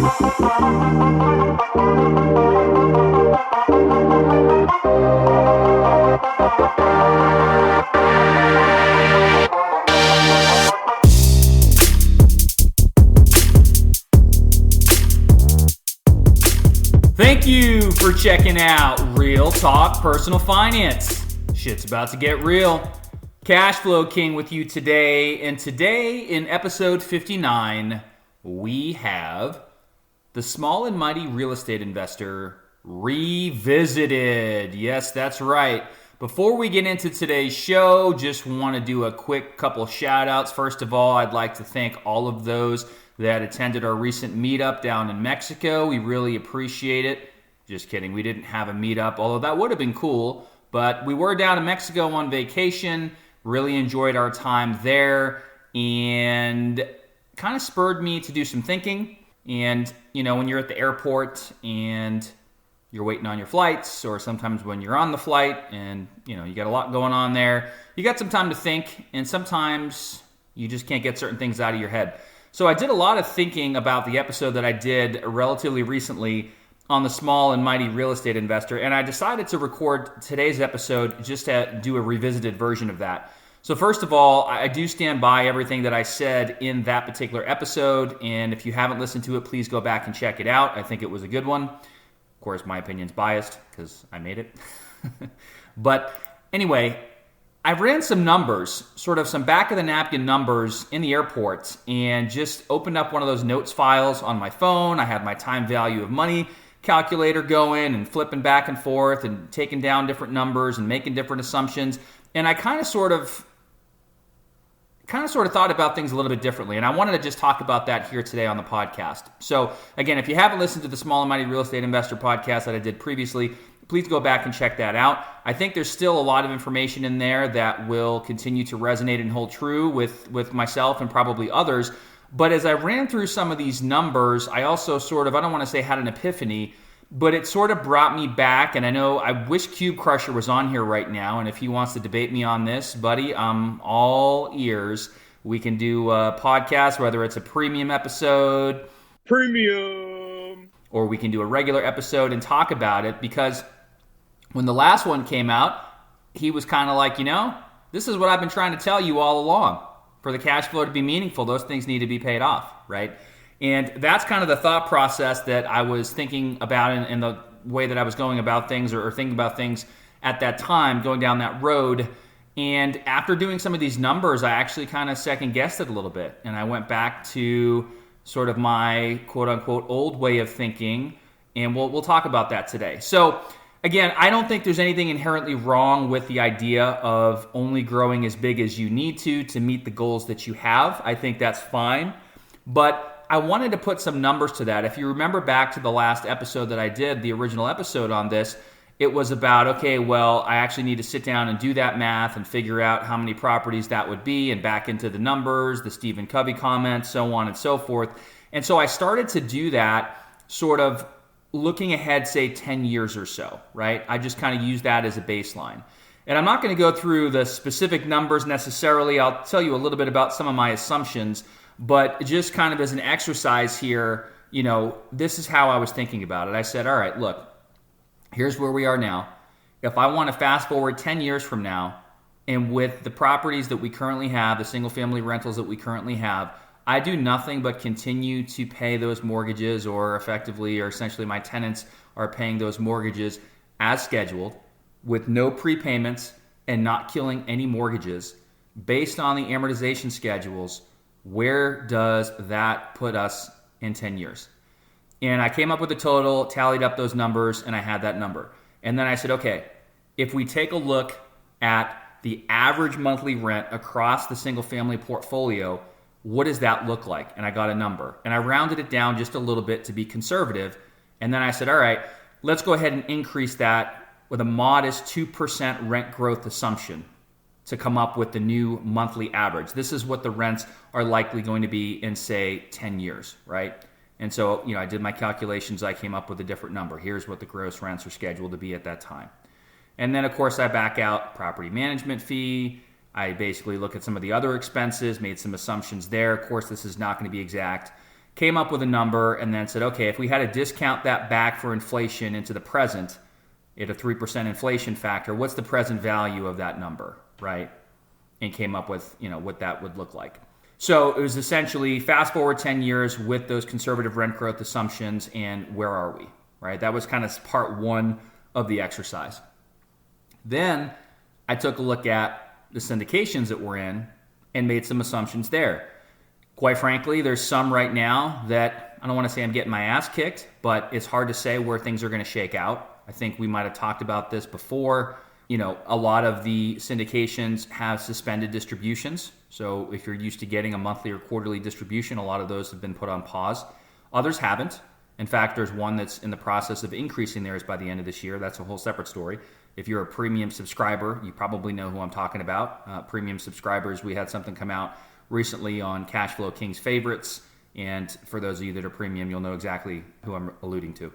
Thank you for checking out Real Talk Personal Finance. Shit's about to get real. Cashflow King with you today. And today in episode 59, we have the Small and Mighty Real Estate Investor Revisited. Yes, that's right. Before we get into today's show, just want to do a quick couple shout outs. First of all, I'd like to thank all of those that attended our recent meetup down in Mexico. We really appreciate it. Just kidding, we didn't have a meetup, although that would have been cool. But we were down in Mexico on vacation, really enjoyed our time there, and kind of spurred me to do some thinking. And, you know, when you're at the airport and you're waiting on your flights, or sometimes when you're on the flight and, you know, you got a lot going on there, you got some time to think, and sometimes you just can't get certain things out of your head. So I did a lot of thinking about the episode that I did relatively recently on the Small and Mighty Real Estate Investor, and I decided to record today's episode just to do a revisited version of that. So first of all, I do stand by everything that I said in that particular episode, and if you haven't listened to it, please go back and check it out. I think it was a good one. Of course, my opinion's biased because I made it. But anyway, I ran some numbers, sort of some back-of-the-napkin numbers in the airport, and just opened up one of those notes files on my phone. I had my time value of money calculator going and flipping back and forth and taking down different numbers and making different assumptions. And I kind of sort of thought about things a little bit differently, and I wanted to just talk about that here today on the podcast. So again, if you haven't listened to the Small and Mighty Real Estate Investor podcast that I did previously, please go back and check that out. I think there's still a lot of information in there that will continue to resonate and hold true with myself and probably others. But as I ran through some of these numbers, I also sort of, I don't want to say had an epiphany, but it sort of brought me back. And I know I wish Cube Crusher was on here right now. And if he wants to debate me on this, buddy, I'm all ears. We can do a podcast, whether it's a premium episode, or we can do a regular episode and talk about it, because when the last one came out, he was kind of like, you know, this is what I've been trying to tell you all along. For the cash flow to be meaningful, those things need to be paid off, right? And that's kind of the thought process that I was thinking about in the way that I was going about things or thinking about things at that time, going down that road. And after doing some of these numbers, I actually kind of second-guessed it a little bit. And I went back to sort of my quote-unquote old way of thinking, and we'll talk about that today. So again, I don't think there's anything inherently wrong with the idea of only growing as big as you need to meet the goals that you have. I think that's fine. But I wanted to put some numbers to that. If you remember back to the last episode that I did, the original episode on this, it was about, okay, well, I actually need to sit down and do that math and figure out how many properties that would be and back into the numbers, the Stephen Covey comments, so on and so forth. And so I started to do that sort of looking ahead, say 10 years or so, right? I just kind of use that as a baseline. And I'm not going to go through the specific numbers necessarily. I'll tell you a little bit about some of my assumptions, but just kind of as an exercise here, you know, this is how I was thinking about it. I said, all right, look, here's where we are now. If I want to fast forward 10 years from now, and with the properties that we currently have, the single family rentals that we currently have, I do nothing but continue to pay those mortgages, or effectively or essentially my tenants are paying those mortgages as scheduled with no prepayments and not killing any mortgages based on the amortization schedules. Where does that put us in 10 years? And I came up with a total, tallied up those numbers, and I had that number. And then I said, okay, if we take a look at the average monthly rent across the single family portfolio, what does that look like? And I got a number. And I rounded it down just a little bit to be conservative. And then I said, all right, let's go ahead and increase that with a modest 2% rent growth assumption to come up with the new monthly average. This is what the rents are likely going to be in, say, 10 years, right? And so, you know, I did my calculations. I came up with a different number. Here's what the gross rents are scheduled to be at that time. And then, of course, I back out property management fee. I basically look at some of the other expenses, made some assumptions there. Of course, this is not going to be exact. came up with a number, and then said, okay, if we had to discount that back for inflation into the present at a 3% inflation factor, what's the present value of that number, right? And came up with, what that would look like. So it was essentially fast forward 10 years with those conservative rent growth assumptions, and where are we, right? That was kind of part one of the exercise. Then I took a look at the syndications that we're in and made some assumptions there. Quite frankly, there's some right now that I don't want to say I'm getting my ass kicked, but it's hard to say where things are going to shake out. I think we might have talked about this before. A lot of the syndications have suspended distributions. So if you're used to getting a monthly or quarterly distribution, a lot of those have been put on pause. Others haven't. In fact, there's one that's in the process of increasing theirs by the end of this year. That's a whole separate story. If you're a premium subscriber, you probably know who I'm talking about. Premium subscribers, we had something come out recently on Cashflow King's favorites. And for those of you that are premium, you'll know exactly who I'm alluding to.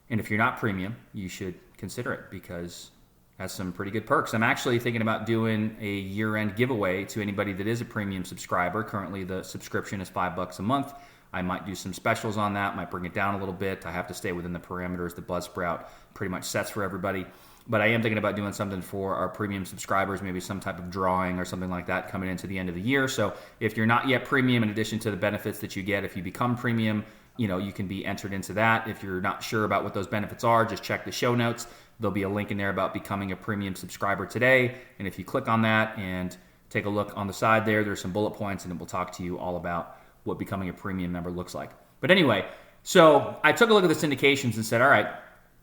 And if you're not premium, you should consider it because it has some pretty good perks. I'm actually thinking about doing a year-end giveaway to anybody that is a premium subscriber. Currently, the subscription is $5 a month. I might do some specials on that, might bring it down a little bit. I have to stay within the parameters the Buzzsprout pretty much sets for everybody. But I am thinking about doing something for our premium subscribers, maybe some type of drawing or something like that coming into the end of the year. So if you're not yet premium, in addition to the benefits that you get if you become premium, you can be entered into that. If you're not sure about what those benefits are, just check the show notes. There'll be a link in there about becoming a premium subscriber today. And if you click on that and take a look on the side there's some bullet points, and it will talk to you all about what becoming a premium member looks like. But anyway, so I took a look at the syndications and said, all right,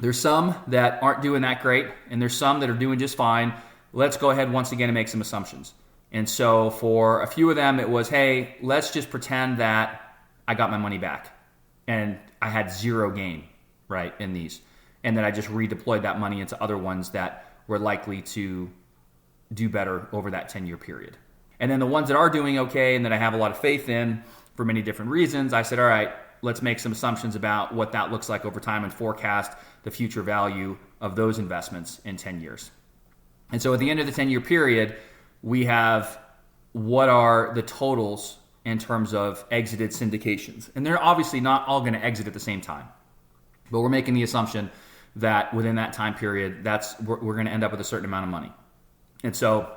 there's some that aren't doing that great, and there's some that are doing just fine. Let's go ahead once again and make some assumptions. And so for a few of them, it was, hey, let's just pretend that I got my money back and I had zero gain, right, in these. And then I just redeployed that money into other ones that were likely to do better over that 10-year period. And then the ones that are doing okay and that I have a lot of faith in for many different reasons, I said, all right, let's make some assumptions about what that looks like over time and forecast the future value of those investments in 10 years. And so at the end of the 10-year period, we have what are the totals in terms of exited syndications. And they're obviously not all going to exit at the same time. But we're making the assumption that within that time period, we're going to end up with a certain amount of money. And so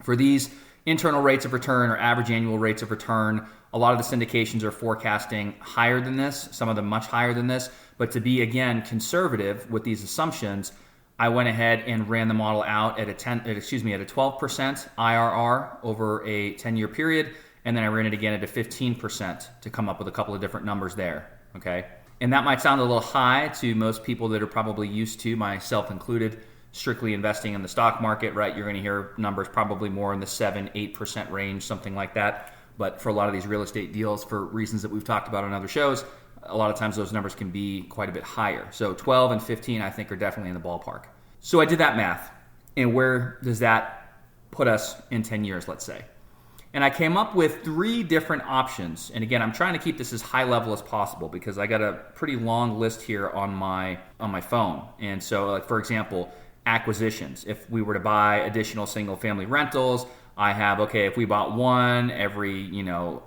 for these internal rates of return or average annual rates of return, a lot of the syndications are forecasting higher than this, some of them much higher than this. But to be, again, conservative with these assumptions, I went ahead and ran the model out at a 12% IRR over a 10-year period, and then I ran it again at a 15% to come up with a couple of different numbers there, okay? And that might sound a little high to most people that are probably used to, myself included, strictly investing in the stock market, right? You're going to hear numbers probably more in the 7-8% range, something like that. But for a lot of these real estate deals, for reasons that we've talked about on other shows, a lot of times those numbers can be quite a bit higher. So 12 and 15, I think, are definitely in the ballpark. So I did that math. And where does that put us in 10 years, let's say? And I came up with 3 different options. And again, I'm trying to keep this as high level as possible because I got a pretty long list here on my phone. And so, like, for example, acquisitions. If we were to buy additional single family rentals, I have, okay, if we bought one every,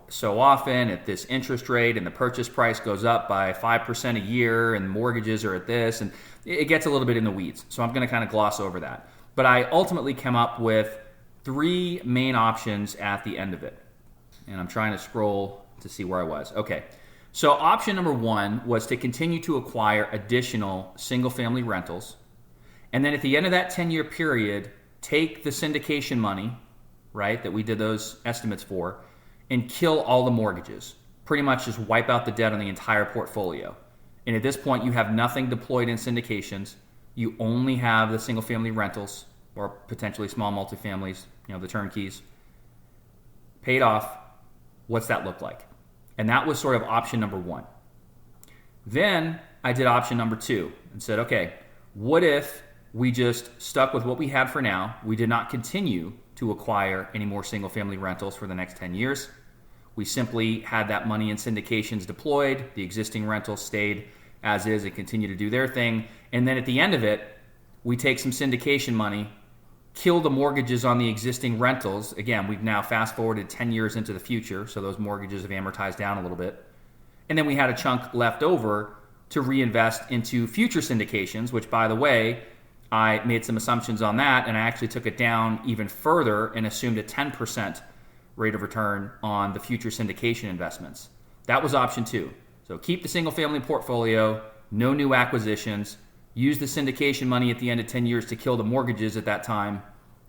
so often at this interest rate and the purchase price goes up by 5% a year and mortgages are at this, and it gets a little bit in the weeds. So I'm going to kind of gloss over that. But I ultimately came up with 3 main options at the end of it. And I'm trying to scroll to see where I was. Okay. So option number 1 was to continue to acquire additional single family rentals. And then at the end of that 10-year period, take the syndication money, right, that we did those estimates for, and kill all the mortgages. Pretty much just wipe out the debt on the entire portfolio. And at this point, you have nothing deployed in syndications. You only have the single-family rentals or potentially small multifamilies, the turnkeys, paid off. What's that look like? And that was sort of option number 1. Then I did option number 2 and said, okay, what if we just stuck with what we had for now? We did not continue to acquire any more single-family rentals for the next 10 years. We simply had that money in syndications deployed. The existing rentals stayed as is and continue to do their thing. And then at the end of it, we take some syndication money, kill the mortgages on the existing rentals. Again, we've now fast-forwarded 10 years into the future, so those mortgages have amortized down a little bit. And then we had a chunk left over to reinvest into future syndications, which, by the way, I made some assumptions on that, and I actually took it down even further and assumed a 10% rate of return on the future syndication investments. That was option 2. So keep the single-family portfolio, no new acquisitions, use the syndication money at the end of 10 years to kill the mortgages at that time,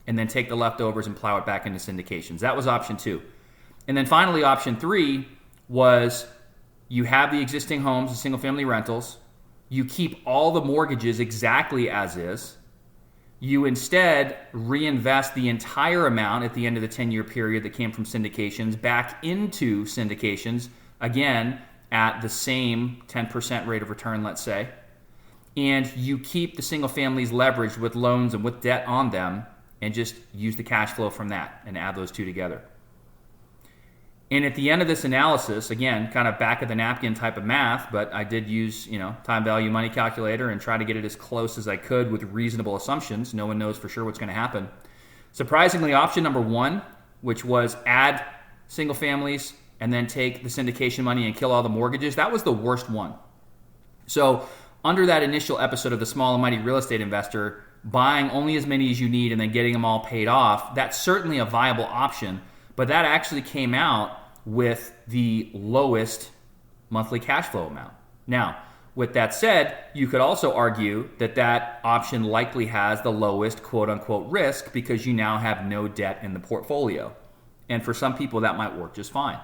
and then take the leftovers and plow it back into syndications. That was option 2. And then finally, option 3 was you have the existing homes, the single-family rentals. You keep all the mortgages exactly as is. You instead reinvest the entire amount at the end of the 10-year period that came from syndications back into syndications, again, at the same 10% rate of return, let's say. And you keep the single families leveraged with loans and with debt on them and just use the cash flow from that and add those two together. And at the end of this analysis, again, kind of back of the napkin type of math, but I did use, time value money calculator and try to get it as close as I could with reasonable assumptions. No one knows for sure what's going to happen. Surprisingly, option number 1, which was add single families and then take the syndication money and kill all the mortgages, that was the worst one. So under that initial episode of The Small and Mighty Real Estate Investor, buying only as many as you need and then getting them all paid off, that's certainly a viable option. But that actually came out with the lowest monthly cash flow amount. Now, with that said, you could also argue that that option likely has the lowest quote-unquote risk because you now have no debt in the portfolio. And for some people, that might work just fine.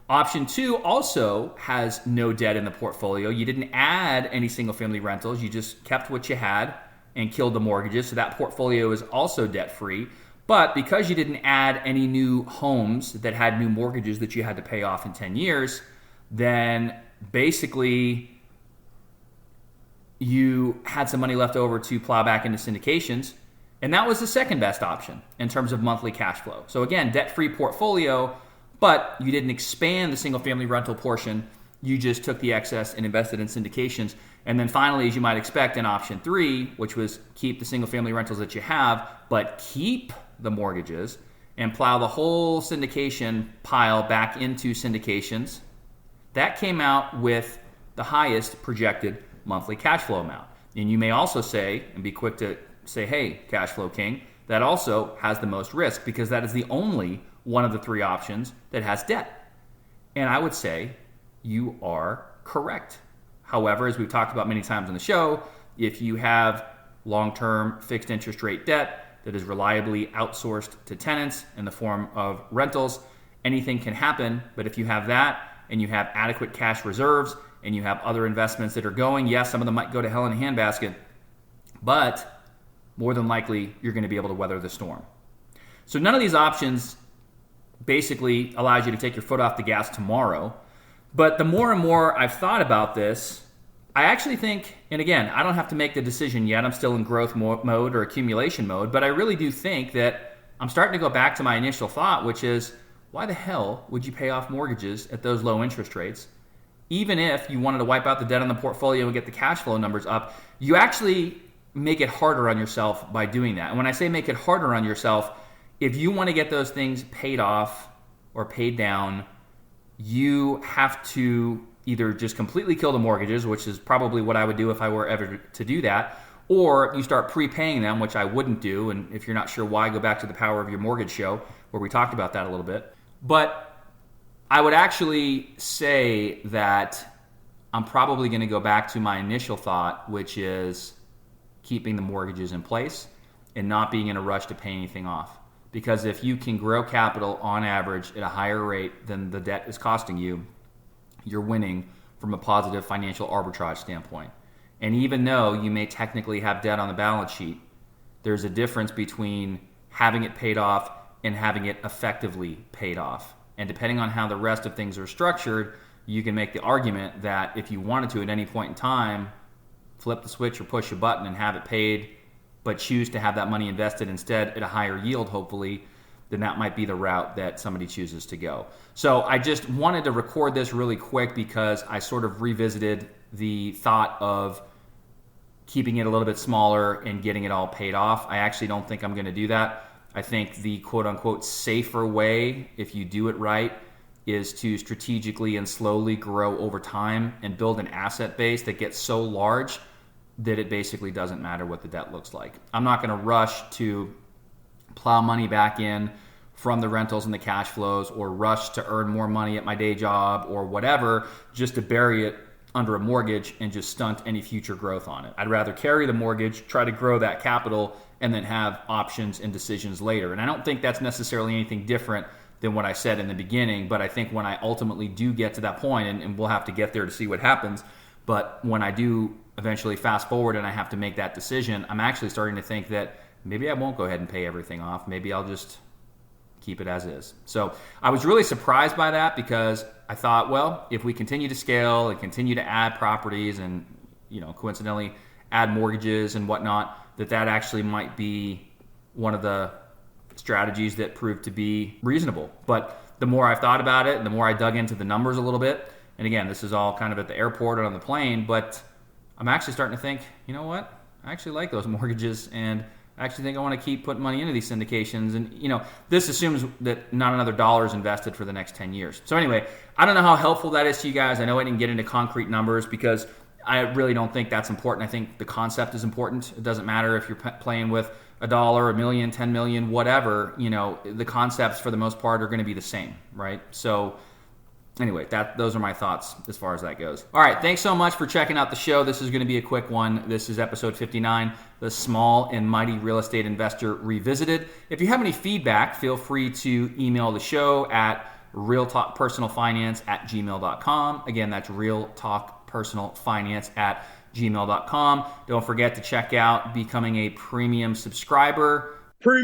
Option 2 also has no debt in the portfolio. You didn't add any single-family rentals. You just kept what you had and killed the mortgages. So that portfolio is also debt-free. But because you didn't add any new homes that had new mortgages that you had to pay off in 10 years, then basically you had some money left over to plow back into syndications. And that was the second best option in terms of monthly cash flow. So again, debt-free portfolio, but you didn't expand the single-family rental portion. You just took the excess and invested in syndications. And then finally, as you might expect, in option 3, which was keep the single-family rentals that you have, but keep the mortgages and plow the whole syndication pile back into syndications, that came out with the highest projected monthly cash flow amount. And you may also say, and be quick to say, hey, cash flow king, that also has the most risk because that is the only one of the 3 options that has debt. And I would say you are correct. However, as we've talked about many times on the show, if you have long-term fixed interest rate debt that is reliably outsourced to tenants in the form of rentals, anything can happen. But if you have that and you have adequate cash reserves and you have other investments that are going, yes, some of them might go to hell in a handbasket, but more than likely you're going to be able to weather the storm. So none of these options basically allows you to take your foot off the gas tomorrow. But the more and more I've thought about this, I actually think, and again, I don't have to make the decision yet. I'm still in growth mode or accumulation mode, but I really do think that I'm starting to go back to my initial thought, which is, why the hell would you pay off mortgages at those low interest rates? Even if you wanted to wipe out the debt on the portfolio and get the cash flow numbers up, you actually make it harder on yourself by doing that. And when I say make it harder on yourself, if you want to get those things paid off or paid down, you have to either just completely kill the mortgages, which is probably what I would do if I were ever to do that, or you start prepaying them, which I wouldn't do. And if you're not sure why, go back to the Power of Your Mortgage show where we talked about that a little bit. But I would actually say that I'm probably going to go back to my initial thought, which is keeping the mortgages in place and not being in a rush to pay anything off. Because if you can grow capital on average at a higher rate than the debt is costing you, you're winning from a positive financial arbitrage standpoint. And even though you may technically have debt on the balance sheet, there's a difference between having it paid off and having it effectively paid off. And depending on how the rest of things are structured, you can make the argument that if you wanted to at any point in time, flip the switch or push a button and have it paid, but choose to have that money invested instead at a higher yield, hopefully, then that might be the route that somebody chooses to go. So I just wanted to record this really quick because I sort of revisited the thought of keeping it a little bit smaller and getting it all paid off. I actually don't think I'm going to do that. I think the quote-unquote safer way, if you do it right, is to strategically and slowly grow over time and build an asset base that gets so large that it basically doesn't matter what the debt looks like. I'm not going to rush to plow money back in from the rentals and the cash flows, or rush to earn more money at my day job or whatever just to bury it under a mortgage and just stunt any future growth on it. I'd rather carry the mortgage, try to grow that capital, and then have options and decisions later. And I don't think that's necessarily anything different than what I said in the beginning, but I think when I ultimately do get to that point, and we'll have to get there to see what happens, but when I do eventually fast forward and I have to make that decision, I'm actually starting to think that maybe I won't go ahead and pay everything off. Maybe I'll just keep it as is. So I was really surprised by that, because I thought, well, if we continue to scale and continue to add properties and, coincidentally add mortgages and whatnot, that actually might be one of the strategies that proved to be reasonable. But the more I've thought about it and the more I dug into the numbers a little bit, and again, this is all kind of at the airport and on the plane, but I'm actually starting to think, you know what? I actually like those mortgages, and I actually think I want to keep putting money into these syndications. And, this assumes that not another dollar is invested for the next 10 years. So anyway, I don't know how helpful that is to you guys. I know I didn't get into concrete numbers because I really don't think that's important. I think the concept is important. It doesn't matter if you're playing with $1, $1 million, 10 million, whatever, the concepts for the most part are going to be the same, right? So anyway, those are my thoughts as far as that goes. All right, thanks so much for checking out the show. This is going to be a quick one. This is episode 59, The Small and Mighty Real Estate Investor Revisited. If you have any feedback, feel free to email the show at realtalkpersonalfinance@gmail.com. Again, that's realtalkpersonalfinance@gmail.com. Don't forget to check out becoming a premium subscriber. For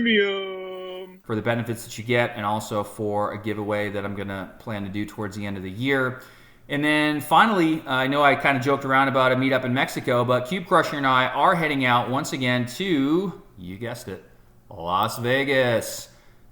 the benefits that you get, and also for a giveaway that I'm going to plan to do towards the end of the year. And then finally, I know I kind of joked around about a meetup in Mexico, but Cube Crusher and I are heading out once again to, you guessed it, Las Vegas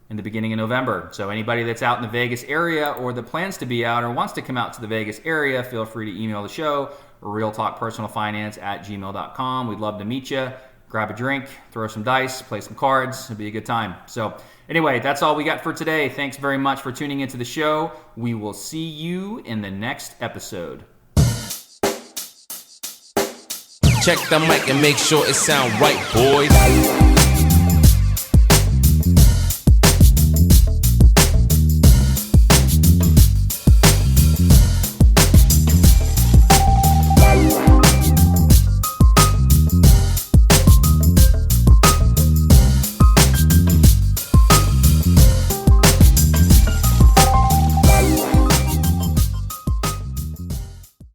in the beginning of November. So anybody that's out in the Vegas area or that plans to be out or wants to come out to the Vegas area, feel free to email the show, realtalkpersonalfinance@gmail.com. We'd love to meet you. Grab a drink, throw some dice, play some cards. It'll be a good time. So anyway, that's all we got for today. Thanks very much for tuning into the show. We will see you in the next episode. Check the mic and make sure it sound right, boys.